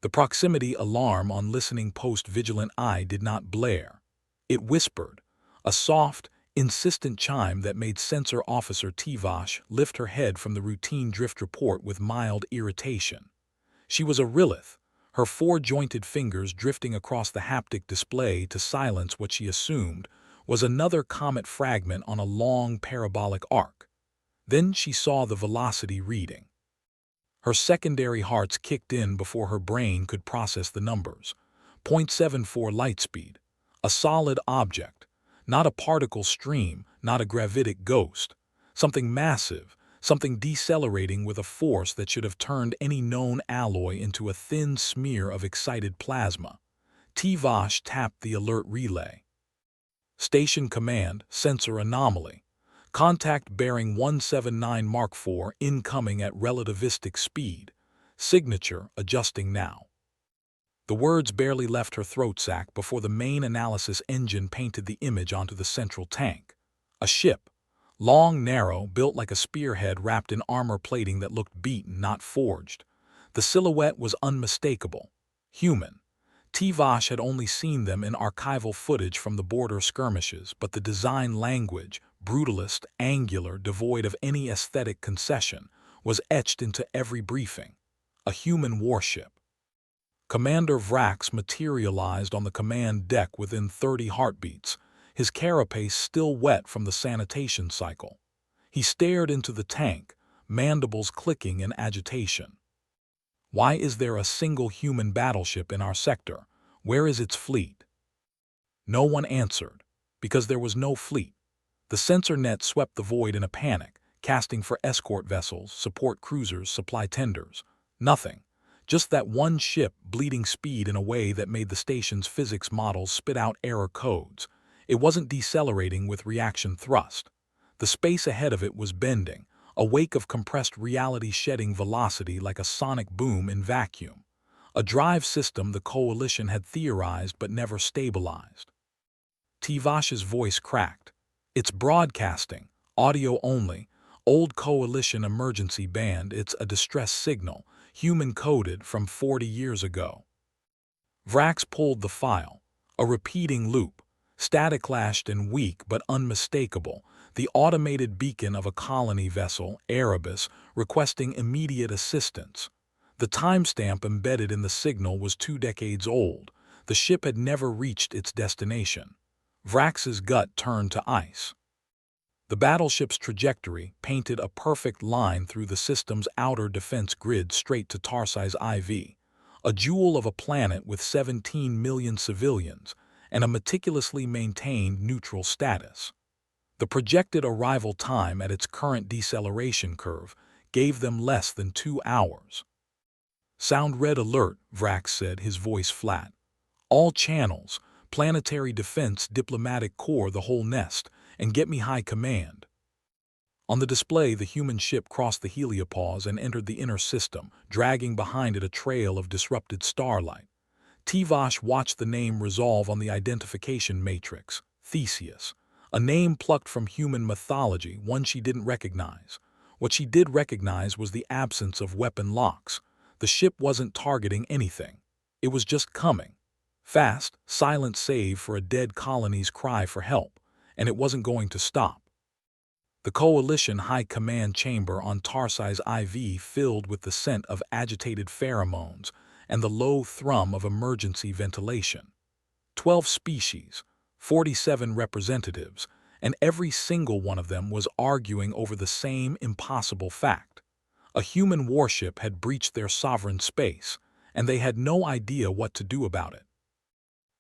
The proximity alarm on listening post vigilant eye did not blare. It whispered, a soft, insistent chime that made Sensor Officer Tivash lift her head from the routine drift report with mild irritation. She was a Rilith, her four-jointed fingers drifting across the haptic display to silence what she assumed was another comet fragment on a long parabolic arc. Then she saw the velocity reading. Her secondary hearts kicked in before her brain could process the numbers. 0.74 light speed, a solid object, not a particle stream, not a gravitic ghost. Something massive, something decelerating with a force that should have turned any known alloy into a thin smear of excited plasma. Tivash tapped the alert relay. Station command, sensor anomaly. Contact bearing 179 Mark IV incoming at relativistic speed. Signature adjusting now. The words barely left her throat sac before the main analysis engine painted the image onto the central tank. A ship. Long, narrow, built like a spearhead wrapped in armor plating that looked beaten, not forged. The silhouette was unmistakable. Human. Tivash had only seen them in archival footage from the border skirmishes, but the design language, brutalist, angular, devoid of any aesthetic concession, was etched into every briefing. A human warship. Commander Vrax materialized on the command deck within 30 heartbeats, his carapace still wet from the sanitation cycle. He stared into the tank, mandibles clicking in agitation. Why is there a single human battleship in our sector? Where is its fleet? No one answered, because there was no fleet. The sensor net swept the void in a panic, casting for escort vessels, support cruisers, supply tenders. Nothing. Just that one ship bleeding speed in a way that made the station's physics models spit out error codes. It wasn't decelerating with reaction thrust. The space ahead of it was bending, a wake of compressed reality shedding velocity like a sonic boom in vacuum. A drive system the Coalition had theorized but never stabilized. Tivash's voice cracked. It's broadcasting, audio only, old Coalition emergency band. It's a distress signal, human-coded from 40 years ago. Vrax pulled the file. A repeating loop, static-lashed and weak but unmistakable, the automated beacon of a colony vessel, Erebus, requesting immediate assistance. The timestamp embedded in the signal was 2 decades old. The ship had never reached its destination. Vrax's gut turned to ice. The battleship's trajectory painted a perfect line through the system's outer defense grid straight to Tarsai's IV, a jewel of a planet with 17 million civilians and a meticulously maintained neutral status. The projected arrival time at its current deceleration curve gave them less than 2 hours. Sound red alert, Vrax said, his voice flat. All channels, planetary defense, diplomatic corps, the whole nest, and get me high command. On the display, the human ship crossed the heliopause and entered the inner system, dragging behind it a trail of disrupted starlight. Tivash watched the name resolve on the identification matrix, Theseus, a name plucked from human mythology, one she didn't recognize. What she did recognize was the absence of weapon locks. The ship wasn't targeting anything. It was just coming. Fast, silent save for a dead colony's cry for help, and it wasn't going to stop. The Coalition High Command chamber on Tarsai's IV filled with the scent of agitated pheromones and the low thrum of emergency ventilation. 12 species, 47 representatives, and every single one of them was arguing over the same impossible fact. A human warship had breached their sovereign space, and they had no idea what to do about it.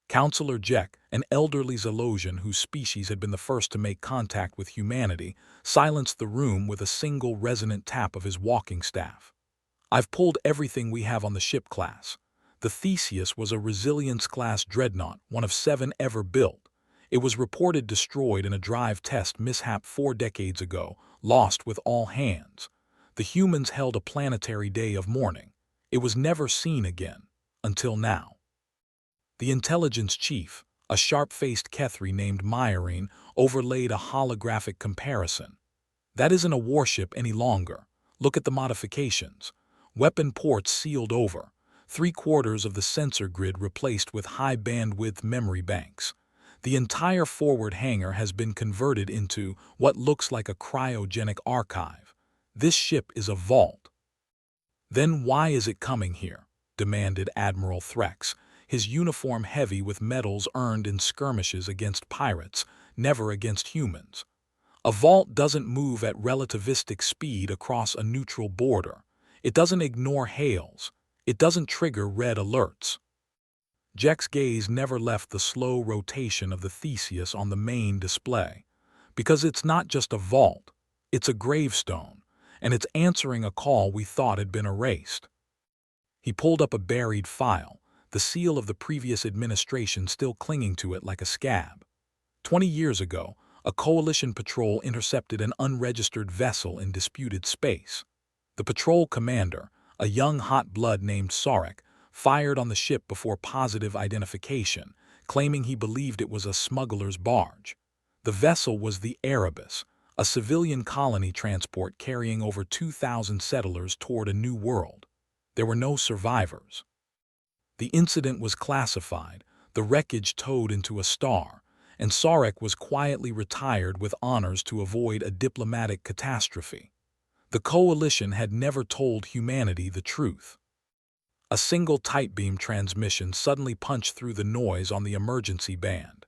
Counselor Jek, an elderly Zalosian whose species had been the first to make contact with humanity, silenced the room with a single resonant tap of his walking staff. I've pulled everything we have on the ship class. The Theseus was a resilience-class dreadnought, one of 7 ever built. It was reported destroyed in a drive test mishap 4 decades ago, lost with all hands. The humans held a planetary day of mourning. It was never seen again, until now. The intelligence chief, a sharp-faced Kethri named Myrene, overlaid a holographic comparison. That isn't a warship any longer. Look at the modifications. Weapon ports sealed over. 3/4 of the sensor grid replaced with high-bandwidth memory banks. The entire forward hangar has been converted into what looks like a cryogenic archive. This ship is a vault. "Then why is it coming here?" demanded Admiral Threx, his uniform heavy with medals earned in skirmishes against pirates, never against humans. A vault doesn't move at relativistic speed across a neutral border. It doesn't ignore hails. It doesn't trigger red alerts. Jack's gaze never left the slow rotation of the Theseus on the main display. Because it's not just a vault, it's a gravestone, and it's answering a call we thought had been erased. He pulled up a buried file, the seal of the previous administration still clinging to it like a scab. 20 years ago, a coalition patrol intercepted an unregistered vessel in disputed space. The patrol commander, a young hot blood named Sarek, fired on the ship before positive identification, claiming he believed it was a smuggler's barge. The vessel was the Erebus, a civilian colony transport carrying over 2,000 settlers toward a new world. There were no survivors. The incident was classified, the wreckage towed into a star, and Sarek was quietly retired with honors to avoid a diplomatic catastrophe. The coalition had never told humanity the truth. A single tight beam transmission suddenly punched through the noise on the emergency band.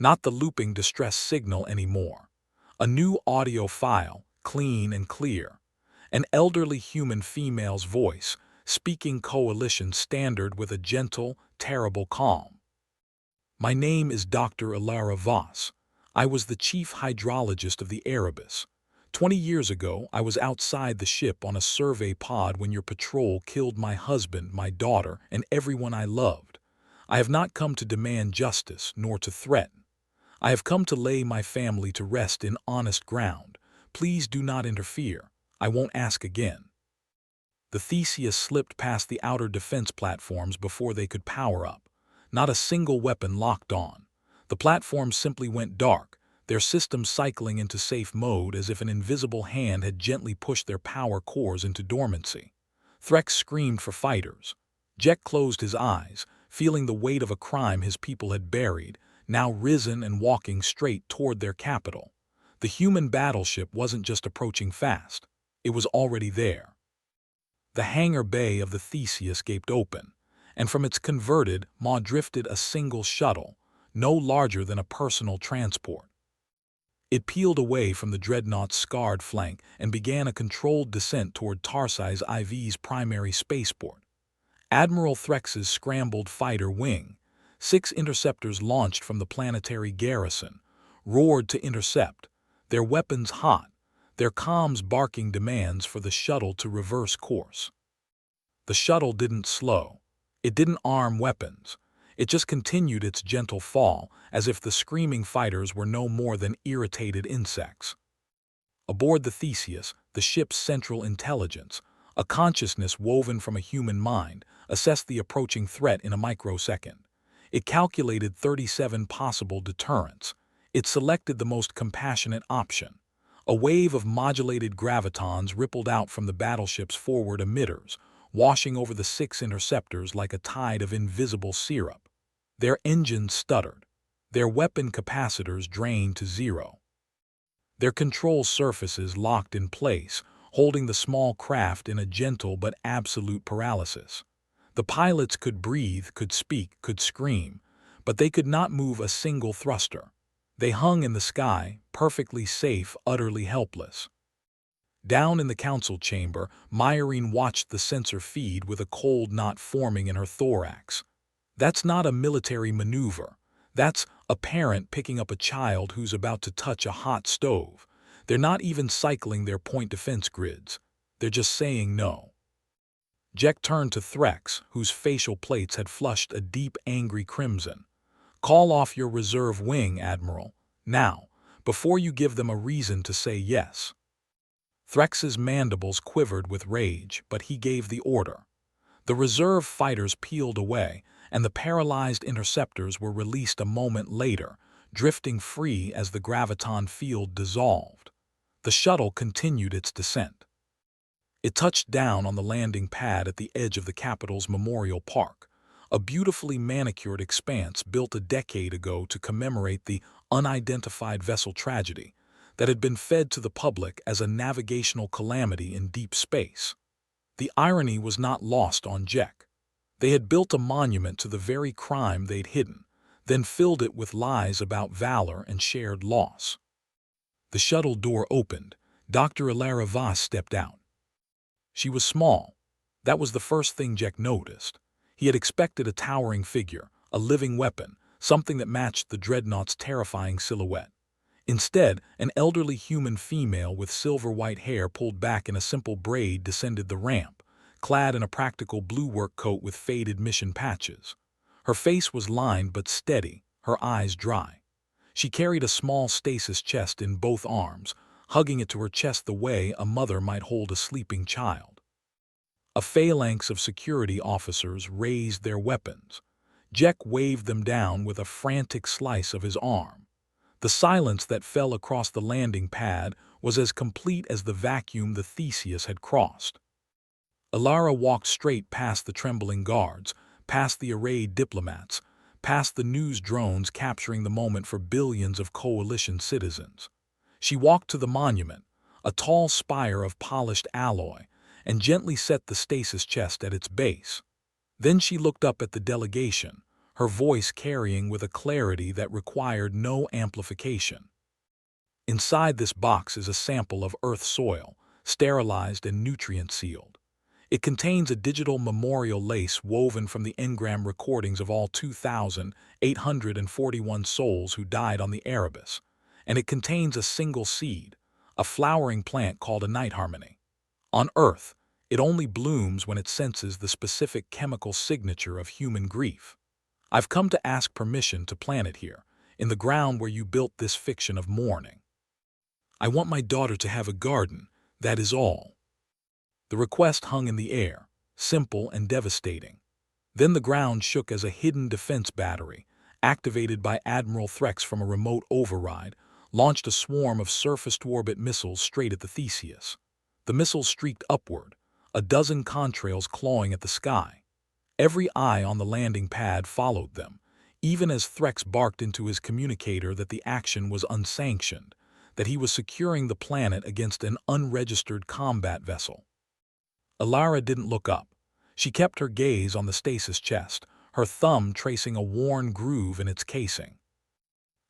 Not the looping distress signal anymore. A new audio file, clean and clear. An elderly human female's voice, speaking coalition standard with a gentle, terrible calm. "My name is Dr. Ilara Voss. I was the chief hydrologist of the Erebus. 20 years ago, I was outside the ship on a survey pod when your patrol killed my husband, my daughter, and everyone I loved. I have not come to demand justice, nor to threaten. I have come to lay my family to rest in honest ground. Please do not interfere. I won't ask again." The Theseus slipped past the outer defense platforms before they could power up. Not a single weapon locked on. The platforms simply went dark, their systems cycling into safe mode as if an invisible hand had gently pushed their power cores into dormancy. Threx screamed for fighters. Jek closed his eyes, feeling the weight of a crime his people had buried, now risen and walking straight toward their capital. The human battleship wasn't just approaching fast. It was already there. The hangar bay of the Theseus gaped open, and from its converted maw drifted a single shuttle, no larger than a personal transport. It peeled away from the dreadnought's scarred flank and began a controlled descent toward Tarsi's IV's primary spaceport. Admiral Threx's scrambled fighter wing, 6 interceptors launched from the planetary garrison, roared to intercept, their weapons hot, their comms barking demands for the shuttle to reverse course. The shuttle didn't slow. It didn't arm weapons. It just continued its gentle fall, as if the screaming fighters were no more than irritated insects. Aboard the Theseus, the ship's central intelligence, a consciousness woven from a human mind, assessed the approaching threat in a microsecond. It calculated 37 possible deterrents. It selected the most compassionate option. A wave of modulated gravitons rippled out from the battleship's forward emitters, washing over the 6 interceptors like a tide of invisible syrup. Their engines stuttered. Their weapon capacitors drained to zero. Their control surfaces locked in place, holding the small craft in a gentle but absolute paralysis. The pilots could breathe, could speak, could scream, but they could not move a single thruster. They hung in the sky, perfectly safe, utterly helpless. Down in the council chamber, Myrene watched the sensor feed with a cold knot forming in her thorax. That's not a military maneuver. That's a parent picking up a child who's about to touch a hot stove. They're not even cycling their point defense grids. They're just saying no. Jek turned to Threx, whose facial plates had flushed a deep, angry crimson. "Call off your reserve wing, Admiral. Now, before you give them a reason to say yes." Threx's mandibles quivered with rage, but he gave the order. The reserve fighters peeled away, and the paralyzed interceptors were released a moment later, drifting free as the graviton field dissolved. The shuttle continued its descent. It touched down on the landing pad at the edge of the capital's Memorial Park, a beautifully manicured expanse built a decade ago to commemorate the unidentified vessel tragedy that had been fed to the public as a navigational calamity in deep space. The irony was not lost on Jack. They had built a monument to the very crime they'd hidden, then filled it with lies about valor and shared loss. The shuttle door opened. Dr. Ilara Voss stepped out. She was small. That was the first thing Jack noticed. He had expected a towering figure, a living weapon, something that matched the dreadnought's terrifying silhouette. Instead, an elderly human female with silver-white hair pulled back in a simple braid descended the ramp, clad in a practical blue work coat with faded mission patches. Her face was lined but steady, her eyes dry. She carried a small stasis chest in both arms, hugging it to her chest the way a mother might hold a sleeping child. A phalanx of security officers raised their weapons. Jack waved them down with a frantic slice of his arm. The silence that fell across the landing pad was as complete as the vacuum the Theseus had crossed. Ilara walked straight past the trembling guards, past the arrayed diplomats, past the news drones capturing the moment for billions of coalition citizens. She walked to the monument, a tall spire of polished alloy, and gently set the stasis chest at its base. Then she looked up at the delegation, her voice carrying with a clarity that required no amplification. Inside this box is a sample of Earth soil, sterilized and nutrient-sealed. It contains a digital memorial lace woven from the engram recordings of all 2,841 souls who died on the Erebus, and it contains a single seed, a flowering plant called a night harmony. On Earth, it only blooms when it senses the specific chemical signature of human grief. I've come to ask permission to plant it here, in the ground where you built this fiction of mourning. I want my daughter to have a garden, that is all. The request hung in the air, simple and devastating. Then the ground shook as a hidden defense battery, activated by Admiral Threx from a remote override, launched a swarm of surface-to-orbit missiles straight at the Theseus. The missiles streaked upward, a dozen contrails clawing at the sky. Every eye on the landing pad followed them, even as Threx barked into his communicator that the action was unsanctioned, that he was securing the planet against an unregistered combat vessel. Ilara didn't look up. She kept her gaze on the stasis chest, her thumb tracing a worn groove in its casing.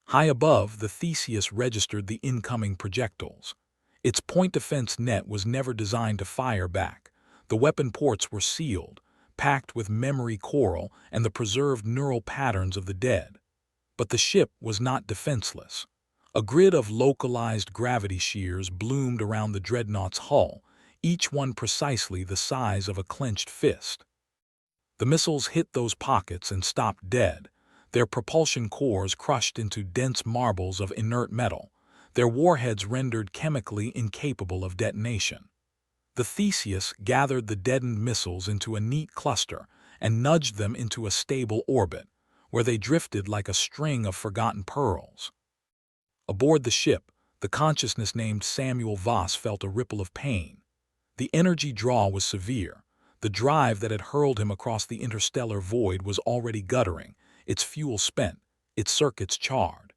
High above, the Theseus registered the incoming projectiles. Its point defense net was never designed to fire back. The weapon ports were sealed, packed with memory coral and the preserved neural patterns of the dead. But the ship was not defenseless. A grid of localized gravity shears bloomed around the dreadnought's hull, each one precisely the size of a clenched fist. The missiles hit those pockets and stopped dead, their propulsion cores crushed into dense marbles of inert metal, their warheads rendered chemically incapable of detonation. The Theseus gathered the deadened missiles into a neat cluster and nudged them into a stable orbit, where they drifted like a string of forgotten pearls. Aboard the ship, the consciousness named Samuel Voss felt a ripple of pain. The energy draw was severe. The drive that had hurled him across the interstellar void was already guttering, its fuel spent, its circuits charred.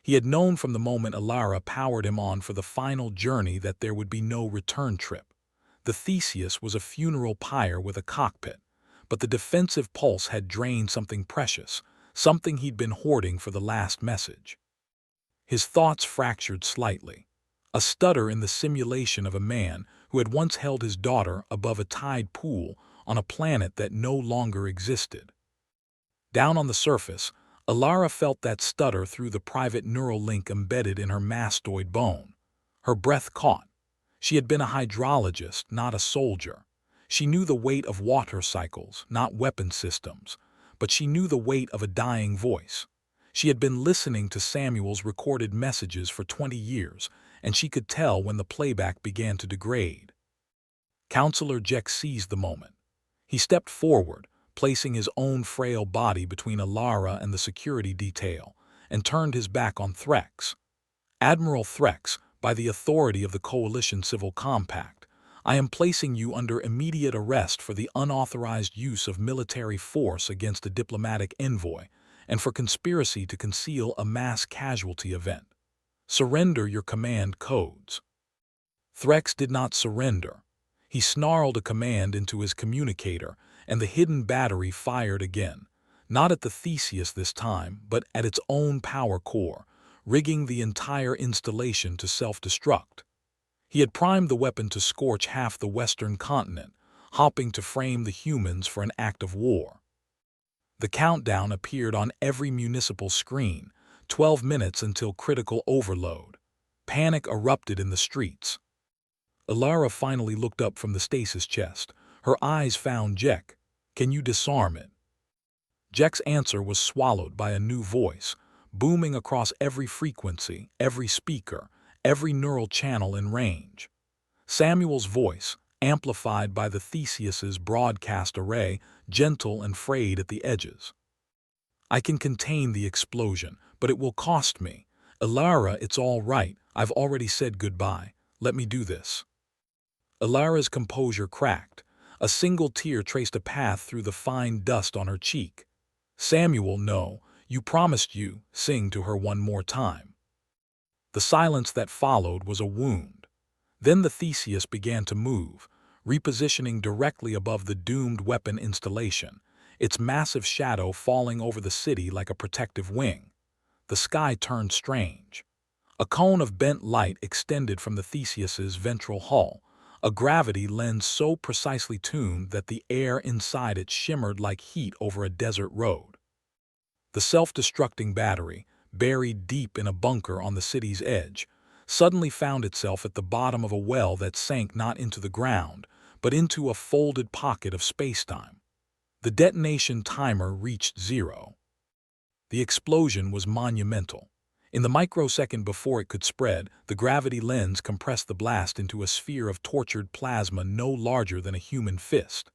He had known from the moment Ilara powered him on for the final journey that there would be no return trip. The Theseus was a funeral pyre with a cockpit, but the defensive pulse had drained something precious, something he'd been hoarding for the last message. His thoughts fractured slightly. A stutter in the simulation of a man who had once held his daughter above a tide pool on a planet that no longer existed. Down on the surface, Ilara felt that stutter through the private neural link embedded in her mastoid bone. Her breath caught. She had been a hydrologist, not a soldier. She knew the weight of water cycles, not weapon systems, but she knew the weight of a dying voice. She had been listening to Samuel's recorded messages for 20 years, and she could tell when the playback began to degrade. Counselor Jack seized the moment. He stepped forward, placing his own frail body between Ilara and the security detail, and turned his back on Threx. Admiral Threx, by the authority of the Coalition Civil Compact, I am placing you under immediate arrest for the unauthorized use of military force against a diplomatic envoy and for conspiracy to conceal a mass casualty event. Surrender your command codes." Threx did not surrender. He snarled a command into his communicator, and the hidden battery fired again, not at the Theseus this time, but at its own power core, rigging the entire installation to self-destruct. He had primed the weapon to scorch half the western continent, hoping to frame the humans for an act of war. The countdown appeared on every municipal screen, 12 minutes until critical overload. Panic erupted in the streets. Alara finally looked up from the stasis chest. Her eyes found Jek. "Can you disarm it?" Jek's answer was swallowed by a new voice, booming across every frequency, every speaker, every neural channel in range. Samuel's voice, amplified by the Theseus's broadcast array, gentle and frayed at the edges. "I can contain the explosion, but it will cost me. Alara, it's all right. I've already said goodbye. Let me do this." Alara's composure cracked. A single tear traced a path through the fine dust on her cheek. "Samuel, no. You promised you." Sing to her one more time. The silence that followed was a wound. Then the Theseus began to move, repositioning directly above the doomed weapon installation, its massive shadow falling over the city like a protective wing. The sky turned strange. A cone of bent light extended from the Theseus's ventral hull, a gravity lens so precisely tuned that the air inside it shimmered like heat over a desert road. The self-destructing battery, buried deep in a bunker on the city's edge, suddenly found itself at the bottom of a well that sank not into the ground, but into a folded pocket of spacetime. The detonation timer reached 0. The explosion was monumental. In the microsecond before it could spread, the gravity lens compressed the blast into a sphere of tortured plasma no larger than a human fist.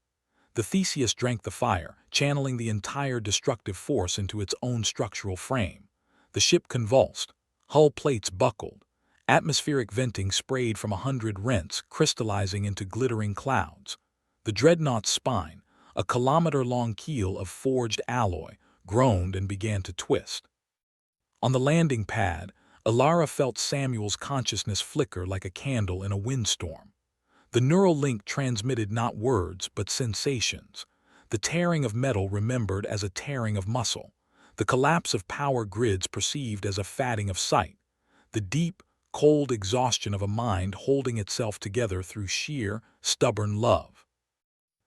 The Theseus drank the fire, channeling the entire destructive force into its own structural frame. The ship convulsed. Hull plates buckled. Atmospheric venting sprayed from 100 rents, crystallizing into glittering clouds. The dreadnought's spine, a kilometer-long keel of forged alloy, groaned and began to twist. On the landing pad, Alara felt Samuel's consciousness flicker like a candle in a windstorm. The neural link transmitted not words but sensations. The tearing of metal remembered as a tearing of muscle. The collapse of power grids perceived as a fatting of sight. The deep, cold exhaustion of a mind holding itself together through sheer, stubborn love.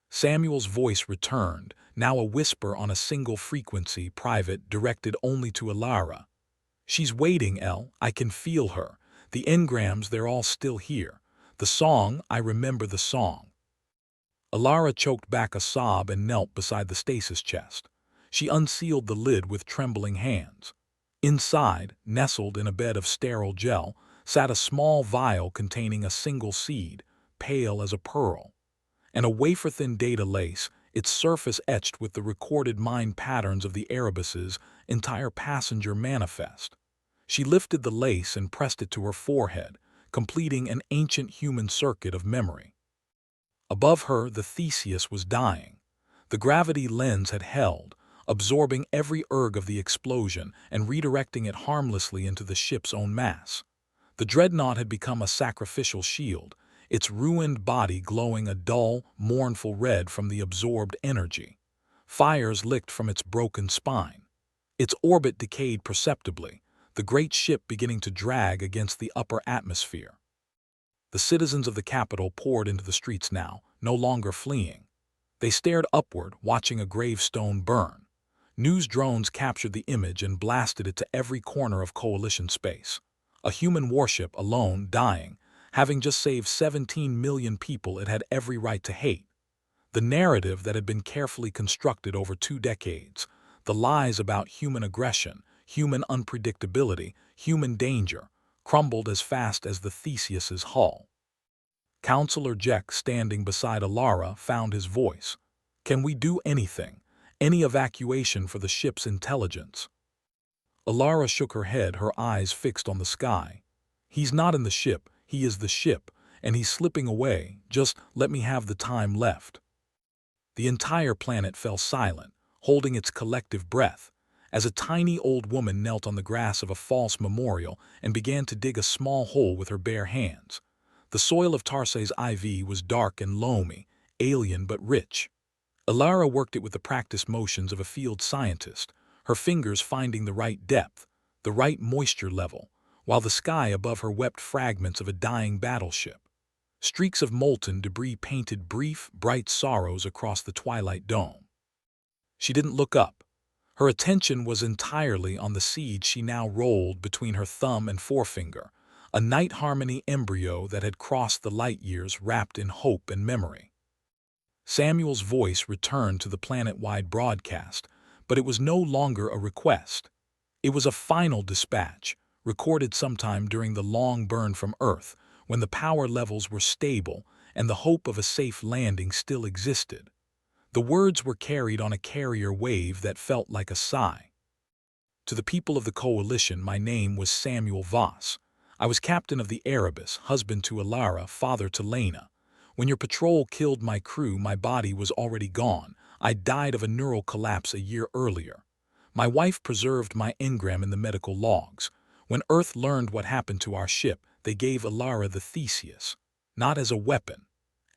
Samuel's voice returned, now a whisper on a single frequency, private, directed only to Alara. "She's waiting, El. I can feel her. The engrams, they're all still here. The song, I remember the song." Alara choked back a sob and knelt beside the stasis chest. She unsealed the lid with trembling hands. Inside, nestled in a bed of sterile gel, sat a small vial containing a single seed, pale as a pearl, and a wafer-thin data lace, its surface etched with the recorded mind patterns of the Erebus's entire passenger manifest. She lifted the lace and pressed it to her forehead, completing an ancient human circuit of memory. Above her, the Theseus was dying. The gravity lens had held, absorbing every erg of the explosion and redirecting it harmlessly into the ship's own mass. The dreadnought had become a sacrificial shield, its ruined body glowing a dull, mournful red from the absorbed energy. Fires licked from its broken spine. Its orbit decayed perceptibly, the great ship beginning to drag against the upper atmosphere. The citizens of the capital poured into the streets now, no longer fleeing. They stared upward, watching a gravestone burn. News drones captured the image and blasted it to every corner of coalition space. A human warship alone, dying, having just saved 17 million people it had every right to hate. The narrative that had been carefully constructed over 2 decades, the lies about human aggression, human unpredictability, human danger, crumbled as fast as the Theseus's hull. Counselor Jek, standing beside Alara, found his voice. "Can we do anything? Any evacuation for the ship's intelligence?" Alara shook her head, her eyes fixed on the sky. "He's not in the ship, he is the ship, and he's slipping away. Just let me have the time left." The entire planet fell silent, holding its collective breath, as a tiny old woman knelt on the grass of a false memorial and began to dig a small hole with her bare hands. The soil of Tarsay's IV was dark and loamy, alien but rich. Alara worked it with the practiced motions of a field scientist, her fingers finding the right depth, the right moisture level, while the sky above her wept fragments of a dying battleship. Streaks of molten debris painted brief, bright sorrows across the twilight dome. She didn't look up. Her attention was entirely on the seed she now rolled between her thumb and forefinger, a night harmony embryo that had crossed the light years wrapped in hope and memory. Samuel's voice returned to the planet-wide broadcast, but it was no longer a request. It was a final dispatch, recorded sometime during the long burn from Earth, when the power levels were stable and the hope of a safe landing still existed. The words were carried on a carrier wave that felt like a sigh. "To the people of the Coalition, my name was Samuel Voss. I was captain of the Erebus, husband to Alara, father to Lena. When your patrol killed my crew, my body was already gone. I died of a neural collapse a year earlier. My wife preserved my engram in the medical logs. When Earth learned what happened to our ship, they gave Alara the Theseus, not as a weapon,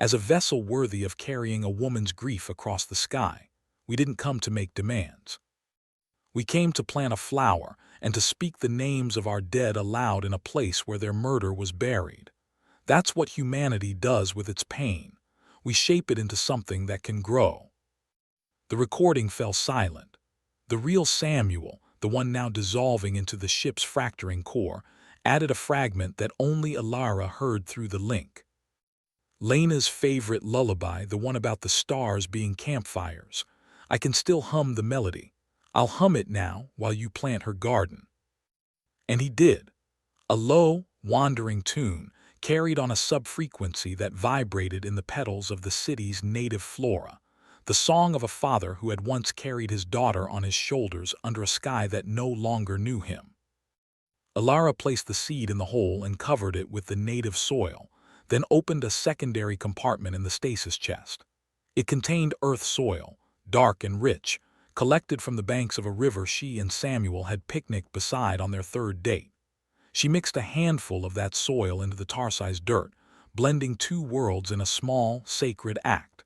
as a vessel worthy of carrying a woman's grief across the sky. We didn't come to make demands. We came to plant a flower and to speak the names of our dead aloud in a place where their murder was buried. That's what humanity does with its pain. We shape it into something that can grow." The recording fell silent. The real Samuel, the one now dissolving into the ship's fracturing core, added a fragment that only Alara heard through the link. "Lena's favorite lullaby, the one about the stars being campfires. I can still hum the melody. I'll hum it now while you plant her garden." And he did. A low, wandering tune, carried on a subfrequency that vibrated in the petals of the city's native flora, the song of a father who had once carried his daughter on his shoulders under a sky that no longer knew him. Alara placed the seed in the hole and covered it with the native soil, then opened a secondary compartment in the stasis chest. It contained earth soil, dark and rich, collected from the banks of a river she and Samuel had picnicked beside on their third date. She mixed a handful of that soil into the Tarsai's dirt, blending two worlds in a small, sacred act.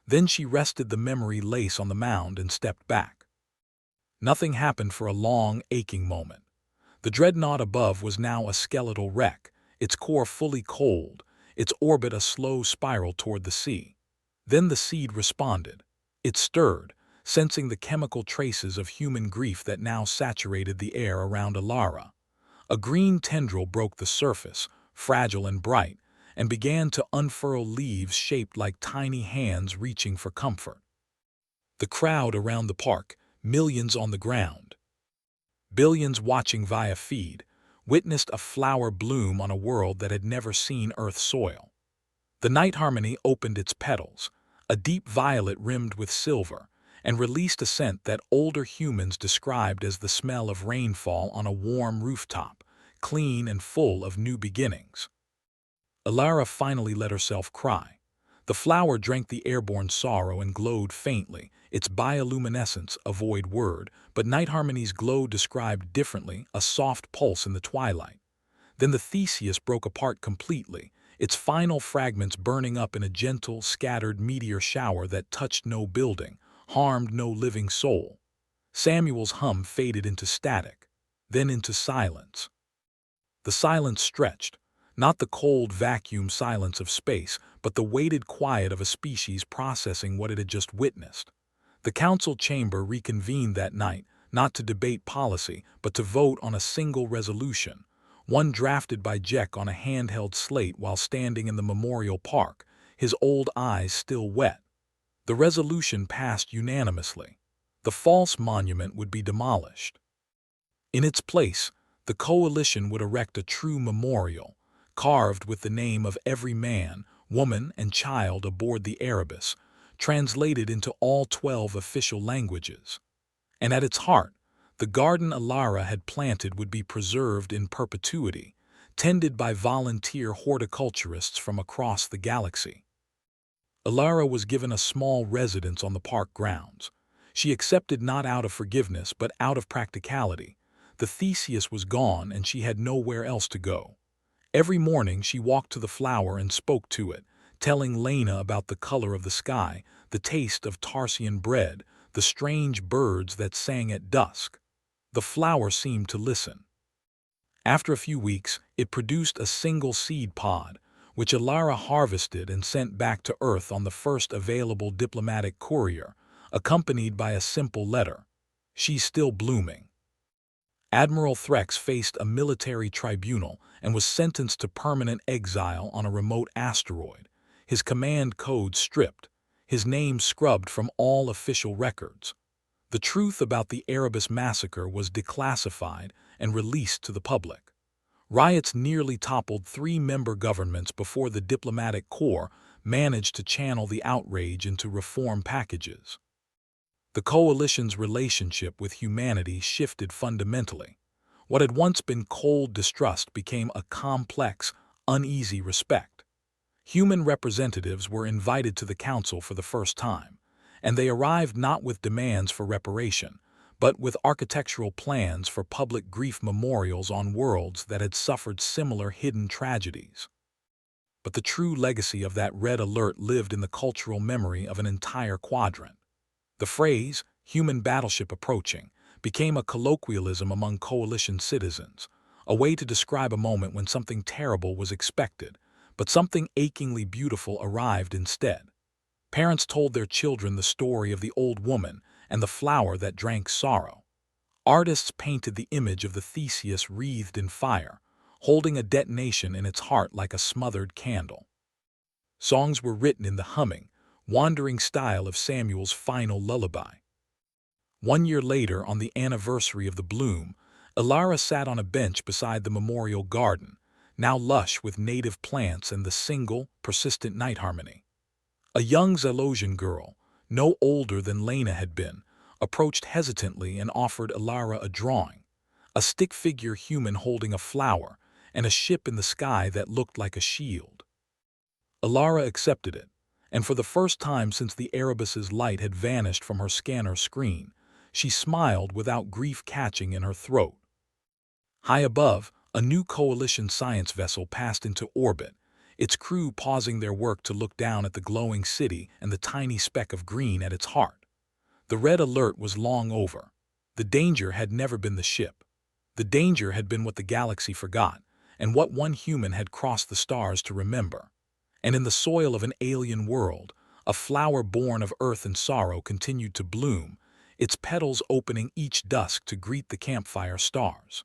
Then she rested the memory lace on the mound and stepped back. Nothing happened for a long, aching moment. The dreadnought above was now a skeletal wreck, its core fully cold, its orbit a slow spiral toward the sea. Then the seed responded. It stirred, sensing the chemical traces of human grief that now saturated the air around Alara. A green tendril broke the surface, fragile and bright, and began to unfurl leaves shaped like tiny hands reaching for comfort. The crowd around the park, millions on the ground, billions watching via feed, witnessed a flower bloom on a world that had never seen Earth soil. The night harmony opened its petals, a deep violet rimmed with silver, and released a scent that older humans described as the smell of rainfall on a warm rooftop, clean and full of new beginnings. Alara finally let herself cry. The flower drank the airborne sorrow and glowed faintly, its bioluminescence a void word, but Night Harmony's glow described differently, a soft pulse in the twilight. Then the Theseus broke apart completely, its final fragments burning up in a gentle, scattered meteor shower that touched no building, harmed no living soul. Samuel's hum faded into static, then into silence. The silence stretched, not the cold vacuum silence of space, but the weighted quiet of a species processing what it had just witnessed. The council chamber reconvened that night, not to debate policy, but to vote on a single resolution, one drafted by Jack on a handheld slate while standing in the memorial park, his old eyes still wet. The resolution passed unanimously. The false monument would be demolished. In its place, the coalition would erect a true memorial, carved with the name of every man, woman, and child aboard the Erebus, translated into all 12 official languages. And at its heart, the garden Alara had planted would be preserved in perpetuity, tended by volunteer horticulturists from across the galaxy. Alara was given a small residence on the park grounds. She accepted not out of forgiveness but out of practicality. The Theseus was gone and she had nowhere else to go. Every morning she walked to the flower and spoke to it, telling Lena about the color of the sky, the taste of Tarsian bread, the strange birds that sang at dusk. The flower seemed to listen. After a few weeks, it produced a single seed pod, which Alara harvested and sent back to Earth on the first available diplomatic courier, accompanied by a simple letter. She's still blooming. Admiral Threx faced a military tribunal and was sentenced to permanent exile on a remote asteroid, his command code stripped, his name scrubbed from all official records. The truth about the Erebus massacre was declassified and released to the public. Riots nearly toppled 3-member governments before the diplomatic corps managed to channel the outrage into reform packages. The coalition's relationship with humanity shifted fundamentally. What had once been cold distrust became a complex, uneasy respect. Human representatives were invited to the council for the first time, and they arrived not with demands for reparation, but with architectural plans for public grief memorials on worlds that had suffered similar hidden tragedies. But the true legacy of that red alert lived in the cultural memory of an entire quadrant. The phrase, human battleship approaching, became a colloquialism among coalition citizens, a way to describe a moment when something terrible was expected, but something achingly beautiful arrived instead. Parents told their children the story of the old woman and the flower that drank sorrow. Artists painted the image of the Theseus wreathed in fire, holding a detonation in its heart like a smothered candle. Songs were written in the humming, wandering style of Samuel's final lullaby. 1 year later, on the anniversary of the bloom, Alara sat on a bench beside the memorial garden, now lush with native plants and the single, persistent night harmony. A young Zalosian girl, no older than Lena had been, approached hesitantly and offered Alara a drawing, a stick-figure human holding a flower and a ship in the sky that looked like a shield. Alara accepted it, and for the first time since the Erebus's light had vanished from her scanner screen, she smiled without grief catching in her throat. High above, a new coalition science vessel passed into orbit, its crew pausing their work to look down at the glowing city and the tiny speck of green at its heart. The red alert was long over. The danger had never been the ship. The danger had been what the galaxy forgot, and what one human had crossed the stars to remember. And in the soil of an alien world, a flower born of earth and sorrow continued to bloom, its petals opening each dusk to greet the campfire stars.